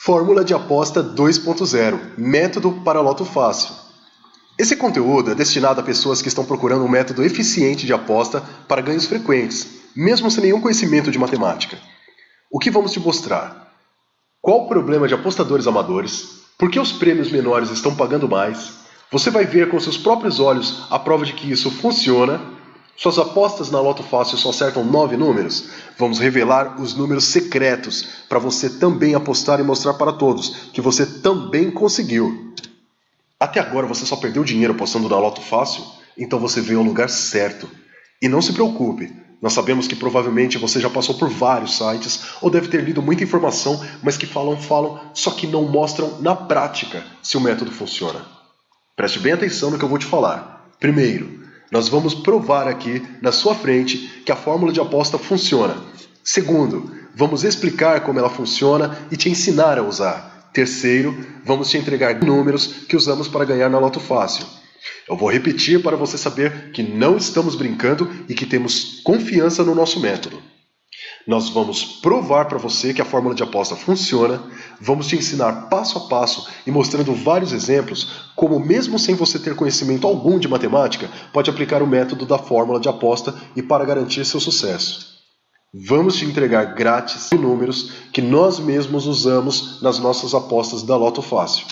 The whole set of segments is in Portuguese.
Fórmula de aposta 2.0 – Método para Loto Fácil. Esse conteúdo é destinado a pessoas que estão procurando um método eficiente de aposta para ganhos frequentes, mesmo sem nenhum conhecimento de matemática. O que vamos te mostrar? Qual o problema de apostadores amadores? Por que os prêmios menores estão pagando mais? Você vai ver com seus próprios olhos a prova de que isso funciona. Suas apostas na Loto Fácil só acertam 9 números? Vamos revelar os números secretos para você também apostar e mostrar para todos que você também conseguiu. Até agora você só perdeu dinheiro apostando na Loto Fácil? Então você veio ao lugar certo. E não se preocupe, nós sabemos que provavelmente você já passou por vários sites ou deve ter lido muita informação, mas que falam, só que não mostram na prática se o método funciona. Preste bem atenção no que eu vou te falar. Primeiro, nós vamos provar aqui na sua frente que a fórmula de aposta funciona. Segundo, vamos explicar como ela funciona e te ensinar a usar. Terceiro, vamos te entregar números que usamos para ganhar na Loto Fácil. Eu vou repetir para você saber que não estamos brincando e que temos confiança no nosso método. Nós vamos provar para você que a fórmula de aposta funciona, vamos te ensinar passo a passo e mostrando vários exemplos como mesmo sem você ter conhecimento algum de matemática, pode aplicar o método da fórmula de aposta e para garantir seu sucesso. Vamos te entregar grátis números que nós mesmos usamos nas nossas apostas da Loto Fácil.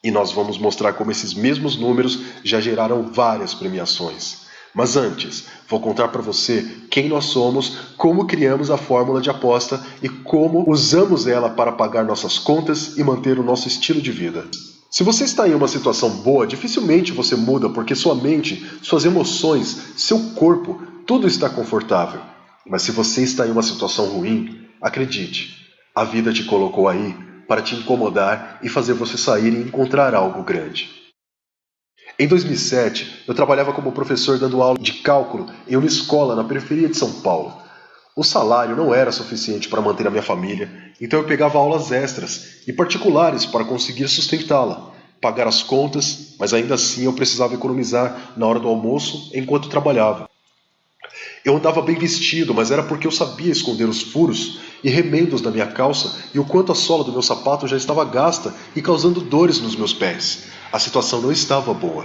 E nós vamos mostrar como esses mesmos números já geraram várias premiações. Mas antes, vou contar para você quem nós somos, como criamos a fórmula de aposta e como usamos ela para pagar nossas contas e manter o nosso estilo de vida. Se você está em uma situação boa, dificilmente você muda porque sua mente, suas emoções, seu corpo, tudo está confortável. Mas se você está em uma situação ruim, acredite, a vida te colocou aí para te incomodar e fazer você sair e encontrar algo grande. Em 2007, eu trabalhava como professor dando aula de cálculo em uma escola na periferia de São Paulo. O salário não era suficiente para manter a minha família, então eu pegava aulas extras e particulares para conseguir sustentá-la, pagar as contas, mas ainda assim eu precisava economizar na hora do almoço enquanto trabalhava. Eu andava bem vestido, mas era porque eu sabia esconder os furos e remendos da minha calça e o quanto a sola do meu sapato já estava gasta e causando dores nos meus pés. A situação não estava boa.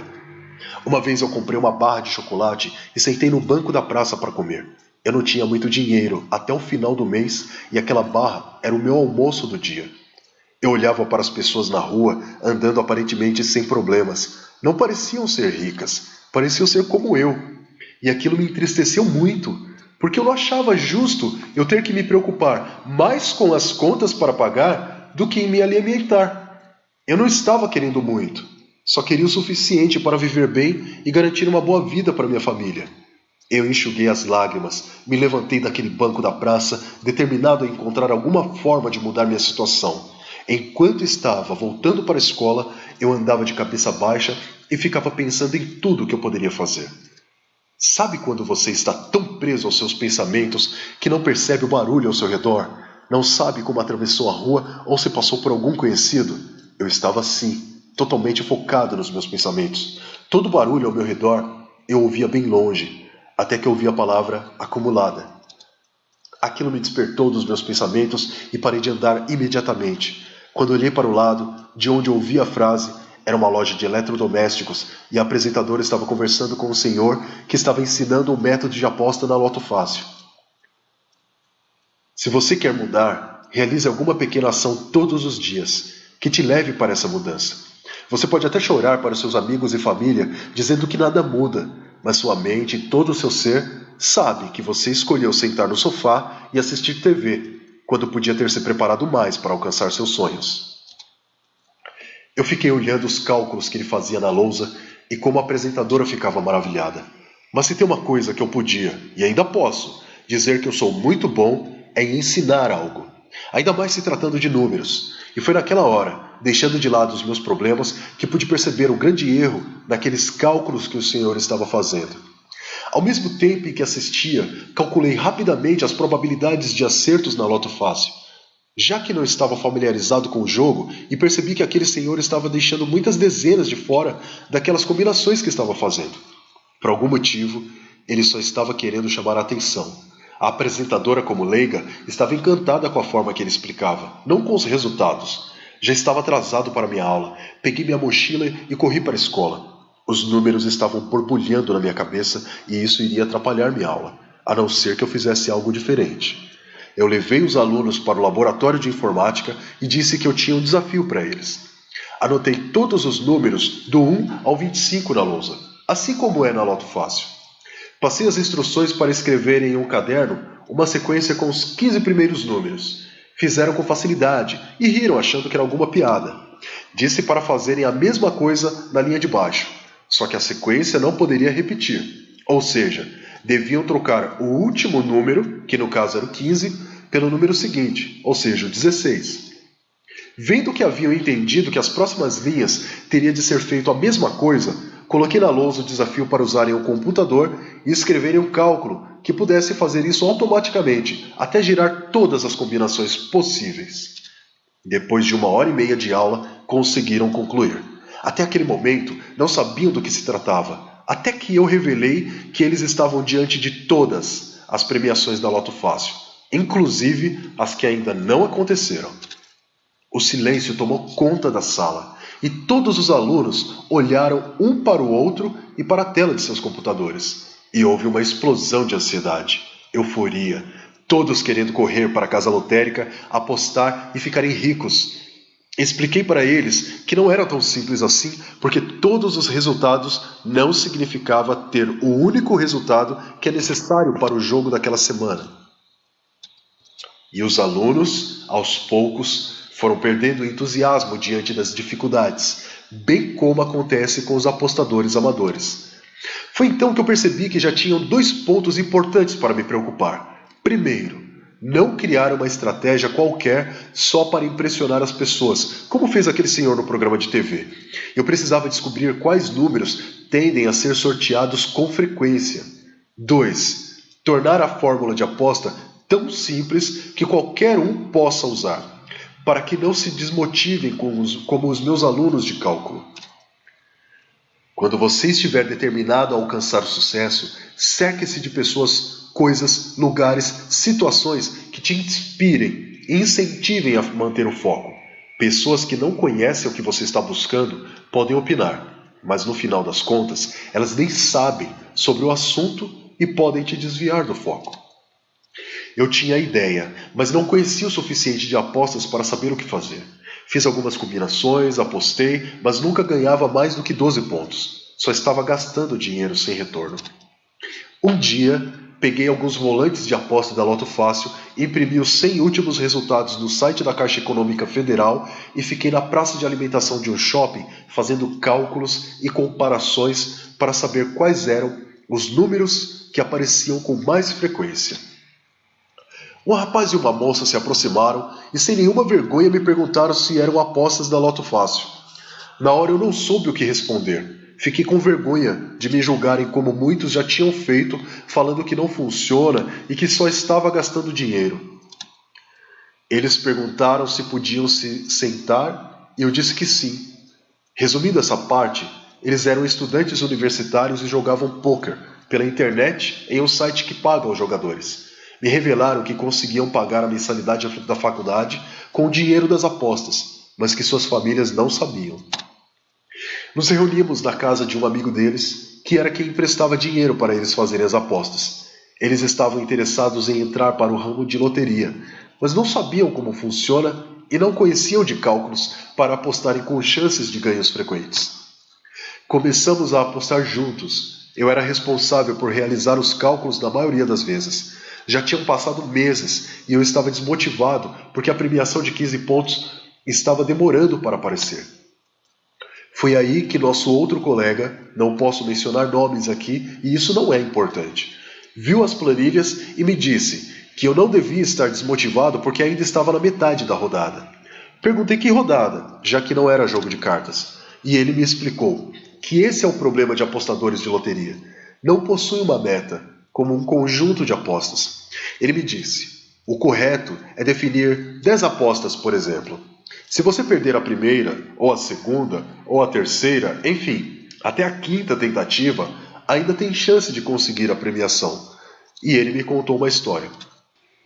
Uma vez eu comprei uma barra de chocolate e sentei no banco da praça para comer. Eu não tinha muito dinheiro até o final do mês e aquela barra era o meu almoço do dia. Eu olhava para as pessoas na rua, andando aparentemente sem problemas. Não pareciam ser ricas, pareciam ser como eu. E aquilo me entristeceu muito, porque eu não achava justo eu ter que me preocupar mais com as contas para pagar do que em me alimentar. Eu não estava querendo muito, só queria o suficiente para viver bem e garantir uma boa vida para minha família. Eu enxuguei as lágrimas, me levantei daquele banco da praça, determinado a encontrar alguma forma de mudar minha situação. Enquanto estava voltando para a escola, eu andava de cabeça baixa e ficava pensando em tudo que eu poderia fazer. Sabe quando você está tão preso aos seus pensamentos que não percebe o barulho ao seu redor? Não sabe como atravessou a rua ou se passou por algum conhecido? Eu estava assim, totalmente focado nos meus pensamentos. Todo barulho ao meu redor eu ouvia bem longe, até que eu ouvi a palavra acumulada. Aquilo me despertou dos meus pensamentos e parei de andar imediatamente. Quando olhei para o lado, de onde ouvi a frase, era uma loja de eletrodomésticos e a apresentadora estava conversando com um senhor que estava ensinando um método de aposta na Loto Fácil. Se você quer mudar, realize alguma pequena ação todos os dias que te leve para essa mudança. Você pode até chorar para seus amigos e família dizendo que nada muda, mas sua mente e todo o seu ser sabe que você escolheu sentar no sofá e assistir TV, quando podia ter se preparado mais para alcançar seus sonhos. Eu fiquei olhando os cálculos que ele fazia na lousa e como a apresentadora ficava maravilhada. Mas se tem uma coisa que eu podia, e ainda posso, dizer que eu sou muito bom, é em ensinar algo. Ainda mais se tratando de números. E foi naquela hora, deixando de lado os meus problemas, que pude perceber o grande erro naqueles cálculos que o senhor estava fazendo. Ao mesmo tempo em que assistia, calculei rapidamente as probabilidades de acertos na Loto Fácil. Já que não estava familiarizado com o jogo e percebi que aquele senhor estava deixando muitas dezenas de fora daquelas combinações que estava fazendo. Por algum motivo, ele só estava querendo chamar a atenção. A apresentadora, como leiga, estava encantada com a forma que ele explicava, não com os resultados. Já estava atrasado para minha aula. Peguei minha mochila e corri para a escola. Os números estavam borbulhando na minha cabeça e isso iria atrapalhar minha aula, a não ser que eu fizesse algo diferente. Eu levei os alunos para o laboratório de informática e disse que eu tinha um desafio para eles. Anotei todos os números do 1 ao 25 na lousa, assim como é na Loto Fácil. Passei as instruções para escreverem em um caderno uma sequência com os 15 primeiros números. Fizeram com facilidade e riram achando que era alguma piada. Disse para fazerem a mesma coisa na linha de baixo, só que a sequência não poderia repetir. Ou seja, deviam trocar o último número, que no caso era o 15, pelo número seguinte, ou seja, o 16. Vendo que haviam entendido que as próximas linhas teria de ser feito a mesma coisa, coloquei na lousa o desafio para usarem o computador e escreverem um cálculo que pudesse fazer isso automaticamente, até girar todas as combinações possíveis. Depois de 1h30 de aula, conseguiram concluir. Até aquele momento, não sabiam do que se tratava, até que eu revelei que eles estavam diante de todas as premiações da Loto Fácil, inclusive as que ainda não aconteceram. O silêncio tomou conta da sala e todos os alunos olharam um para o outro e para a tela de seus computadores. E houve uma explosão de ansiedade, euforia, todos querendo correr para a casa lotérica, apostar e ficarem ricos. Expliquei para eles que não era tão simples assim, porque todos os resultados não significava ter o único resultado que é necessário para o jogo daquela semana. E os alunos, aos poucos, foram perdendo o entusiasmo diante das dificuldades, bem como acontece com os apostadores amadores. Foi então que eu percebi que já tinham 2 pontos importantes para me preocupar. Primeiro, não criar uma estratégia qualquer só para impressionar as pessoas, como fez aquele senhor no programa de TV. Eu precisava descobrir quais números tendem a ser sorteados com frequência. 2. Tornar a fórmula de aposta tão simples que qualquer um possa usar, para que não se desmotivem como os meus alunos de cálculo. Quando você estiver determinado a alcançar o sucesso, cerque-se de pessoas, coisas, lugares, situações que te inspirem e incentivem a manter o foco. Pessoas que não conhecem o que você está buscando podem opinar, mas no final das contas, elas nem sabem sobre o assunto e podem te desviar do foco. Eu tinha a ideia, mas não conhecia o suficiente de apostas para saber o que fazer. Fiz algumas combinações, apostei, mas nunca ganhava mais do que 12 pontos. Só estava gastando dinheiro sem retorno. Um dia, peguei alguns volantes de aposta da Loto Fácil, imprimi os 100 últimos resultados no site da Caixa Econômica Federal e fiquei na praça de alimentação de um shopping fazendo cálculos e comparações para saber quais eram os números que apareciam com mais frequência. Um rapaz e uma moça se aproximaram e sem nenhuma vergonha me perguntaram se eram apostas da Loto Fácil. Na hora eu não soube o que responder. Fiquei com vergonha de me julgarem como muitos já tinham feito, falando que não funciona e que só estava gastando dinheiro. Eles perguntaram se podiam se sentar e eu disse que sim. Resumindo essa parte, eles eram estudantes universitários e jogavam pôquer pela internet em um site que paga aos jogadores. Me revelaram que conseguiam pagar a mensalidade da faculdade com o dinheiro das apostas, mas que suas famílias não sabiam. Nos reunimos na casa de um amigo deles, que era quem emprestava dinheiro para eles fazerem as apostas. Eles estavam interessados em entrar para o ramo de loteria, mas não sabiam como funciona e não conheciam de cálculos para apostarem com chances de ganhos frequentes. Começamos a apostar juntos. Eu era responsável por realizar os cálculos na maioria das vezes. Já tinham passado meses e eu estava desmotivado porque a premiação de 15 pontos estava demorando para aparecer. Foi aí que nosso outro colega, não posso mencionar nomes aqui e isso não é importante, viu as planilhas e me disse que eu não devia estar desmotivado porque ainda estava na metade da rodada. Perguntei que rodada, já que não era jogo de cartas, e ele me explicou que esse é o problema de apostadores de loteria. Não possuem uma meta, como um conjunto de apostas. Ele me disse, o correto é definir 10 apostas, por exemplo. Se você perder a primeira, ou a segunda, ou a terceira, enfim, até a quinta tentativa, ainda tem chance de conseguir a premiação. E ele me contou uma história.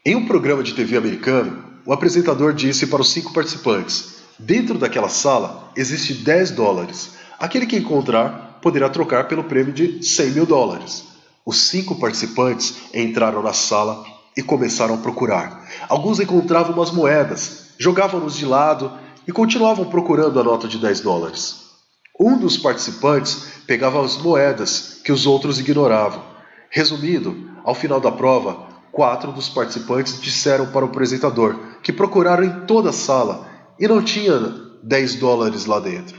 Em um programa de TV americano, o apresentador disse para os 5 participantes, Dentro daquela sala existe 10 dólares. Aquele que encontrar poderá trocar pelo prêmio de 100 mil dólares. Os 5 participantes entraram na sala e começaram a procurar. Alguns encontravam umas moedas, jogavam-nos de lado e continuavam procurando a nota de 10 dólares. Um dos participantes pegava as moedas que os outros ignoravam. Resumindo, ao final da prova, 4 dos participantes disseram para o apresentador que procuraram em toda a sala e não tinha 10 dólares lá dentro.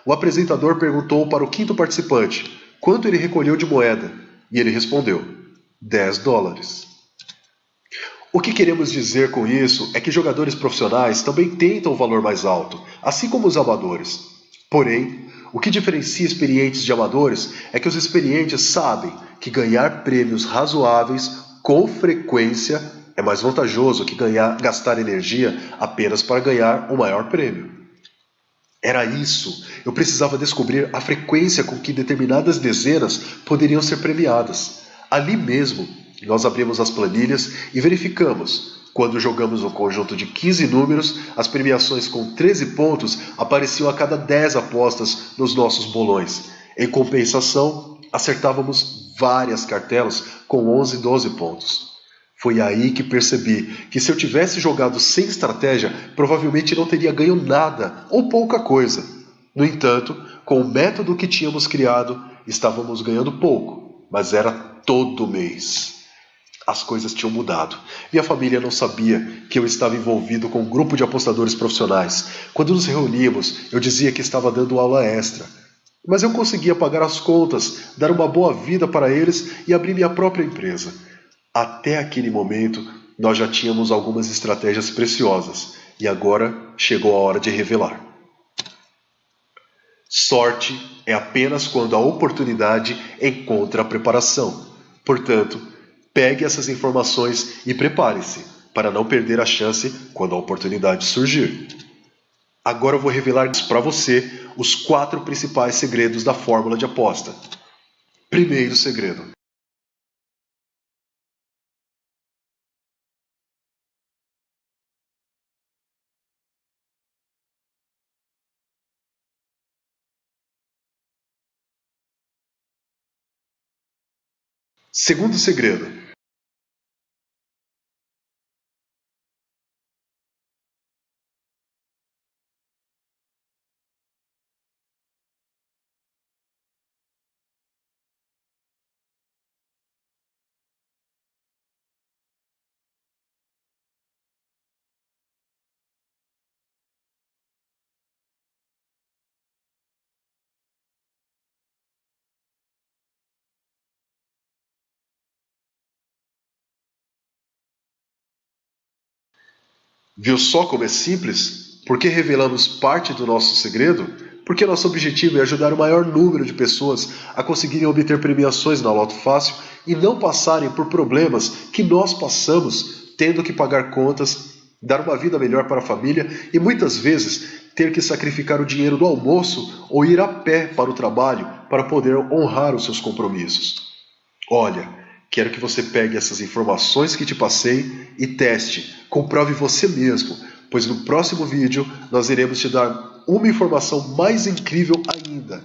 O apresentador perguntou para o 5º participante quanto ele recolheu de moeda e ele respondeu: 10 dólares. O que queremos dizer com isso é que jogadores profissionais também tentam o valor mais alto, assim como os amadores. Porém, o que diferencia experientes de amadores é que os experientes sabem que ganhar prêmios razoáveis com frequência é mais vantajoso que gastar energia apenas para ganhar o maior prêmio. Era isso. Eu precisava descobrir a frequência com que determinadas dezenas poderiam ser premiadas. Ali mesmo, nós abrimos as planilhas e verificamos. Quando jogamos um conjunto de 15 números, as premiações com 13 pontos apareciam a cada 10 apostas nos nossos bolões. Em compensação, acertávamos várias cartelas com 11 e 12 pontos. Foi aí que percebi que se eu tivesse jogado sem estratégia, provavelmente não teria ganho nada ou pouca coisa. No entanto, com o método que tínhamos criado, estávamos ganhando pouco, mas era todo mês. As coisas tinham mudado. Minha família não sabia que eu estava envolvido com um grupo de apostadores profissionais. Quando nos reuníamos, eu dizia que estava dando aula extra. Mas eu conseguia pagar as contas, dar uma boa vida para eles e abrir minha própria empresa. Até aquele momento, nós já tínhamos algumas estratégias preciosas. E agora chegou a hora de revelar. Sorte é apenas quando a oportunidade encontra a preparação. Portanto, pegue essas informações e prepare-se para não perder a chance quando a oportunidade surgir. Agora eu vou revelar para você os 4 principais segredos da fórmula de aposta. Primeiro segredo. Segundo segredo. Viu só como é simples? Por que revelamos parte do nosso segredo? Porque nosso objetivo é ajudar o maior número de pessoas a conseguirem obter premiações na Loto Fácil e não passarem por problemas que nós passamos, tendo que pagar contas, dar uma vida melhor para a família e muitas vezes ter que sacrificar o dinheiro do almoço ou ir a pé para o trabalho para poder honrar os seus compromissos. Olha, quero que você pegue essas informações que te passei e teste, comprove você mesmo, pois no próximo vídeo nós iremos te dar uma informação mais incrível ainda.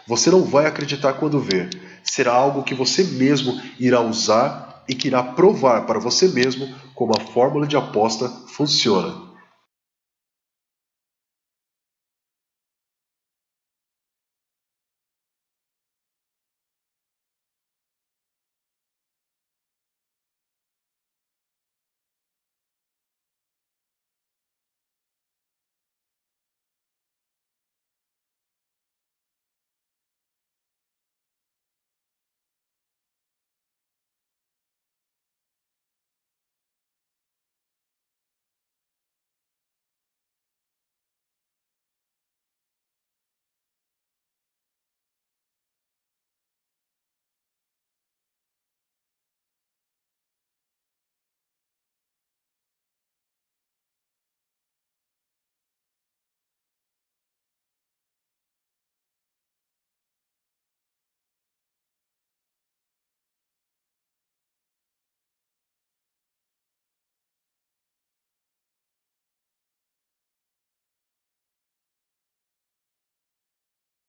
Você não vai acreditar quando ver. Será algo que você mesmo irá usar e que irá provar para você mesmo como a fórmula de aposta funciona.